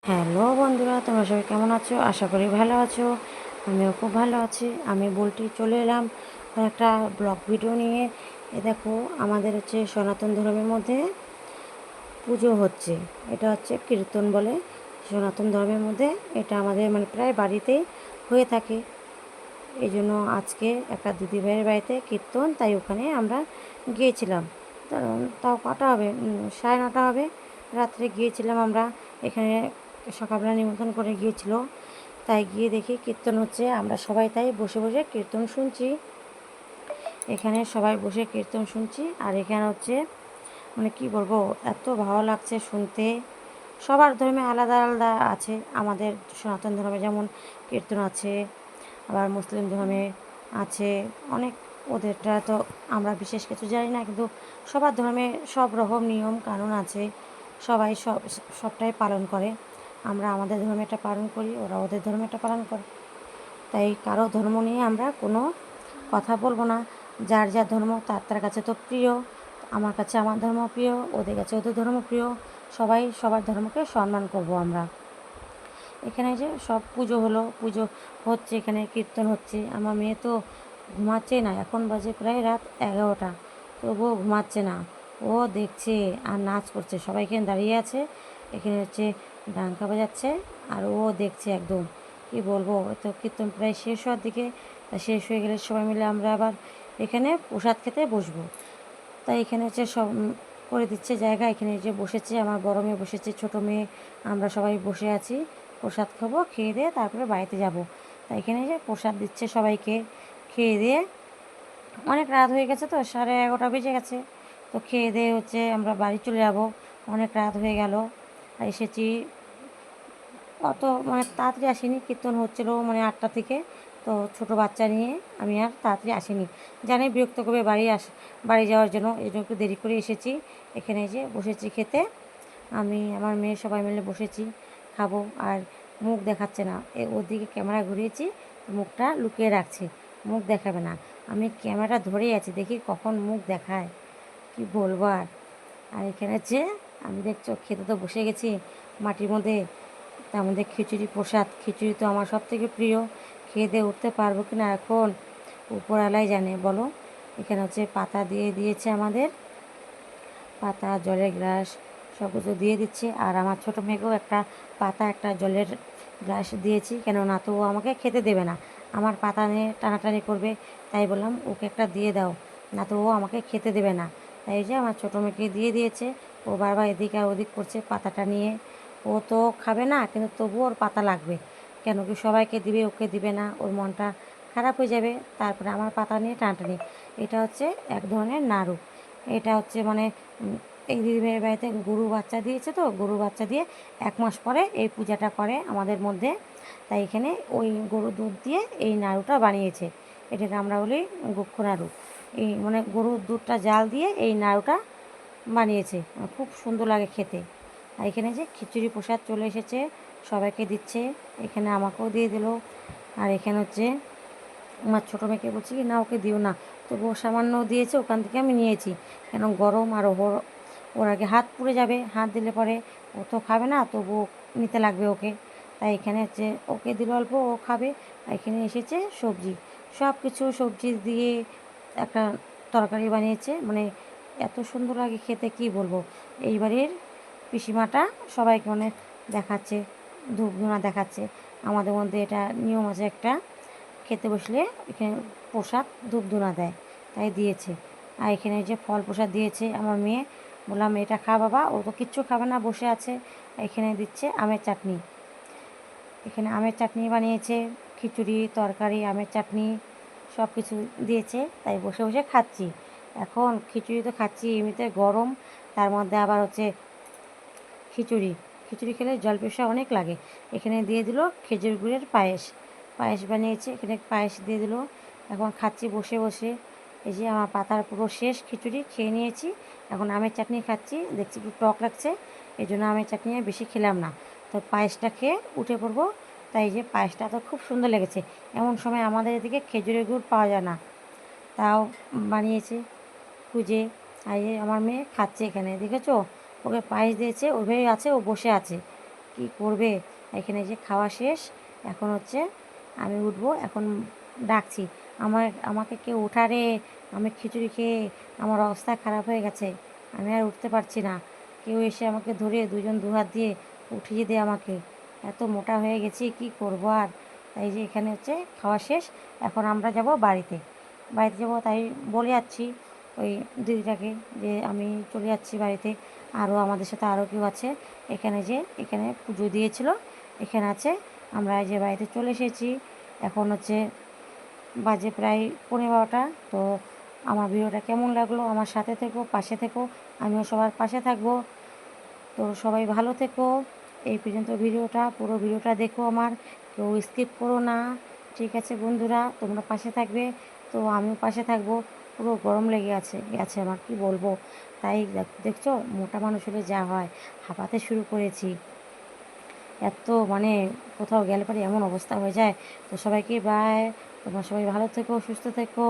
Hello বন্ধুরা, তোমরা সবাই কেমন আছো? আশা করি ভালো আছো। আমিও খুব ভালো আছি। আমি বলটি চলে এলাম একটা ব্লগ ভিডিও নিয়ে। দেখো, আমাদের সনাতন ধর্মের মধ্যে পুজো হচ্ছে। এটা হচ্ছে কীর্তন বলে সনাতন ধর্মের মধ্যে। এটা আমাদের প্রায় বাড়িতেই হয়ে থাকে। এই জন্য আজকে একটা দিদিভাইয়ের বাড়িতে কীর্তন, তাই ওখানে আমরা গিয়েছিলাম। তাও কটা হবে, 9:30 হবে, রাত্রে গিয়েছিলাম আমরা। এখানে সকালবেলা নিমন্ত্রণ করে গিয়েছিল, তাই গিয়ে দেখি কীর্তন হচ্ছে। আমরা সবাই তাই বসে বসে কীর্তন শুনছি। এখানে সবাই বসে কীর্তন শুনছি। আর এখানে কি বলবো, এত ভালো লাগছে শুনতে। সবার ধর্মে আলাদা আলাদা আছে। আমাদের সনাতন ধর্মে যেমন কীর্তন আছে, আবার মুসলিম ধর্মে আছে অনেক। ওদেরটা তো আমরা বিশেষ কিছু জানি না, কিন্তু সবার ধর্মে সব রকম নিয়ম কানুন আছে। সবাই সবটাই পালন করে। আমরা আমাদের ধর্মেটা পালন করি, ওরা ওদের ধর্মেটা পালন করে। তাই কারো ধর্ম নিয়ে আমরা কোনো কথা বলবো না। যার যার ধর্ম তার তার কাছে তো প্রিয়। আমার কাছে আমার ধর্ম প্রিয়, ওদের কাছে ওদের ধর্ম প্রিয়। সবাই সবার ধর্মকে সম্মান করব আমরা। এখানে সব পুজো হলো, পুজো হচ্ছে, এখানে কীর্তন হচ্ছে। আমার মেয়ে তো ঘুমাচ্ছেই না। এখন বাজে প্রায় রাত 11টা, তবুও ঘুমাচ্ছে না। ও দেখছে আর নাচ করছে। সবাই এখানে দাঁড়িয়ে আছে, এখানে ডাঙ্কা বাজাচ্ছে, আর ও দেখছে একদম। কি বলবো, তো কীর্তন প্রায় শেষ হওয়ার দিকে। তা শেষ হয়ে গেলে সবাই মিলে আমরা আবার এখানে প্রসাদ খেতে বসবো। তাই এখানে সব করে দিচ্ছে জায়গা। এখানে বসেছে আমার বড় মেয়ে, বসেছে ছোট মেয়ে, আমরা সবাই বসে আছি। প্রসাদ খাবো, খেয়ে দিয়ে তারপরে বাড়িতে যাব। তাই এখানে প্রসাদ দিচ্ছে সবাইকে। খেয়ে দিয়ে অনেক রাত হয়ে গেছে, তো 11:30 বেজে গেছে। তো খেয়ে দিয়ে আমরা বাড়ি চলে যাব। অনেক রাত হয়ে গেল। আর এসেছি অত তাড়াতাড়ি আসিনি। কীর্তন হচ্ছিলো 8টা থেকে। তো ছোটো বাচ্চা নিয়ে আমি আর তাড়াতাড়ি আসিনি। জানি বিরক্ত করবে বাড়ি যাওয়ার জন্য, এই জন্য একটু দেরি করে এসেছি। এখানে বসেছি খেতে। আমি আমার মেয়ে সবাই মিলে বসেছি, খাবো। আর মুখ দেখাচ্ছে না। ওদিকে ক্যামেরা ঘুরিয়েছি, মুখটা লুকিয়ে রাখছে, মুখ দেখাবে না। আমি ক্যামেরাটা ধরেই আছি, দেখি কখন মুখ দেখায়। কি বলবো আর। আর এখানে আমি দেখছো খেতে তো বসে গেছি মাটির মধ্যে। তার মধ্যে খিচুড়ি প্রসাদ। খিচুড়ি তো আমার সব থেকে প্রিয়। খেয়ে দিয়ে উঠতে পারবো কি না এখন উপরওয়ালাই জানে, বলো। এখানে পাতা দিয়ে দিয়েছে আমাদের, পাতা, জলের গ্লাস, সব কিছু দিয়ে দিচ্ছে। আর আমার ছোটো মেয়েকেও একটা পাতা, একটা জলের গ্লাস দিয়েছি, কেননা তো ও আমাকে খেতে দেবে না, আমার পাতা নিয়ে টানাটানি করবে। তাই বললাম ওকে একটা দিয়ে দাও, না তো ও আমাকে খেতে দেবে না। তাই আমার ছোটো মেয়েকে দিয়ে দিয়েছে। ও বারবার এদিক আর ওদিক করছে পাতাটা নিয়ে। ও তো খাবে না, কিন্তু তবুও ওর পাতা লাগবে। কেন কি সবাইকে দিবে, ওকে দিবে না, ওর মনটা খারাপ হয়ে যাবে। তারপরে আমার পাতা নিয়ে টানাটানি। এটা এক ধরনের নাড়ু। এটা এই দিদিভাইয়ের বাড়িতে গরু বাচ্চা দিয়েছে, তো গরু বাচ্চা দিয়ে 1 মাস পরে এই পূজাটা করে আমাদের মধ্যে। তাই এখানে ওই গরু দুধ দিয়ে এই নাড়ুটা বানিয়েছে। এটাকে আমরা বলি গোক্ষ নাড়ু। এই গরুর দুধটা জাল দিয়ে এই নাড়ুটা বানিয়েছে। খুব সুন্দর লাগে খেতে। আর এখানে খিচুড়ি প্রসাদ চলে এসেছে, সবাইকে দিচ্ছে। এখানে আমাকেও দিয়ে দিল। আর এখানে আমার ছোটো মেয়েকে বলছি কি না, ওকে দিও না। তবুও সামান্য দিয়েছে, ওখান থেকে আমি নিয়েছি। কেন গরম, আর ওর আগে হাত পুড়ে যাবে। হাত দিলে পরে ও তো খাবে না, তবুও নিতে লাগবে ওকে। তাই এখানে ওকে দিল অল্প, ও খাবে। আর এখানে এসেছে সবজি, সব কিছু সবজি দিয়ে একটা তরকারি বানিয়েছে। এত সুন্দর লাগে খেতে, কি বলবো। এইবারের পিসিমাটা সবাইকে দেখাচ্ছে, ধূপধুনা দেখাচ্ছে। আমাদের মধ্যে এটা নিয়ম আছে একটা, খেতে বসলে এখানে প্রসাদ ধূপধুনা দেয়, তাই দিয়েছে। আর এখানে ফল প্রসাদ দিয়েছে আমার মেয়ে। বললাম এটা খা বাবা, ও তো কিচ্ছু খাবে না, বসে আছে। এখানে দিচ্ছে আমের চাটনি। এখানে আমের চাটনি বানিয়েছে, খিচুড়ি, তরকারি, আমের চাটনি, সব কিছু দিয়েছে। তাই বসে বসে খাচ্ছি। এখন খিচুড়ি তো খাচ্ছি, এমনিতে গরম, তার মধ্যে আবার খিচুড়ি। খিচুড়ি খেলে জল পেশা অনেক লাগে। এখানে দিয়ে দিল খেজুর গুড়ের পায়েস। পায়েস বানিয়েছে, এখানে পায়েস দিয়ে দিল। এখন খাচ্ছি বসে বসে। এই আমার পাতার পুরো শেষ খিচুড়ি খেয়ে নিয়েছি। এখন আমের চাটনি খাচ্ছি, দেখছি একটু টক লাগছে, এই জন্য আমের চাটনি আর বেশি খেলাম না। তো পায়েসটা খেয়ে উঠে পড়বো। তাই পায়েসটা তো খুব সুন্দর লেগেছে। এমন সময় আমাদের এদিকে খেজুরের গুড় পাওয়া যায় না, তাও বানিয়েছে খুঁজে। আর আমার মেয়ে খাচ্ছে, এখানে দেখেছো, ওকে পায়েস দিয়েছে, ওইভাবেই আছে, ও বসে আছে। কি করবে। এখানে যে খাওয়া শেষ, এখন হচ্ছে আমি উঠবো, এখন ডাকছি, আমাকে কেউ ওঠারে, আমি খিচুড়ি খেয়ে আমার অবস্থা খারাপ হয়ে গেছে, আমি আর উঠতে পারছি না, কেউ এসে আমাকে ধরে দুজন দুহাত দিয়ে উঠিয়ে দে আমাকে, এত মোটা হয়ে গেছি কি করব আর। তাই যে এখানে হচ্ছে খাওয়া শেষ, এখন আমরা যাব বাড়িতে, যাব, তাই বলে যাচ্ছি ওই দিদিটাকে যে আমি চলে যাচ্ছি বাড়িতে, আরও আমাদের সাথে আরও কেউ আছে, এখানে পুজো দিয়েছিল, এখানে আছে, আমরা এই যে বাড়িতে চলে এসেছি। এখন হচ্ছে বাজে প্রায় 12:15। তো আমার ভিডিওটা কেমন লাগলো, আমার সাথে থেকো, পাশে থেকো, আমিও সবার পাশে থাকবো। তো সবাই ভালো থেকো। এই পর্যন্ত পুরো ভিডিওটা দেখো আমার, কেউ স্কিপ করো না। ঠিক আছে বন্ধুরা, তোমরা পাশে থাকবে, তো আমিও পাশে থাকবো। পুরো গরম লেগে গেছে আমার, কি বলবো। তাই দেখছো, মোটা মানুষ হলে যা হয়, হাঁপাতে শুরু করেছি, এত মানে কোথাও গেলে পরে এমন অবস্থা হয়ে যায়। তো সবাইকে বাই, তোমরা সবাই ভালো থেকো, সুস্থ থেকো।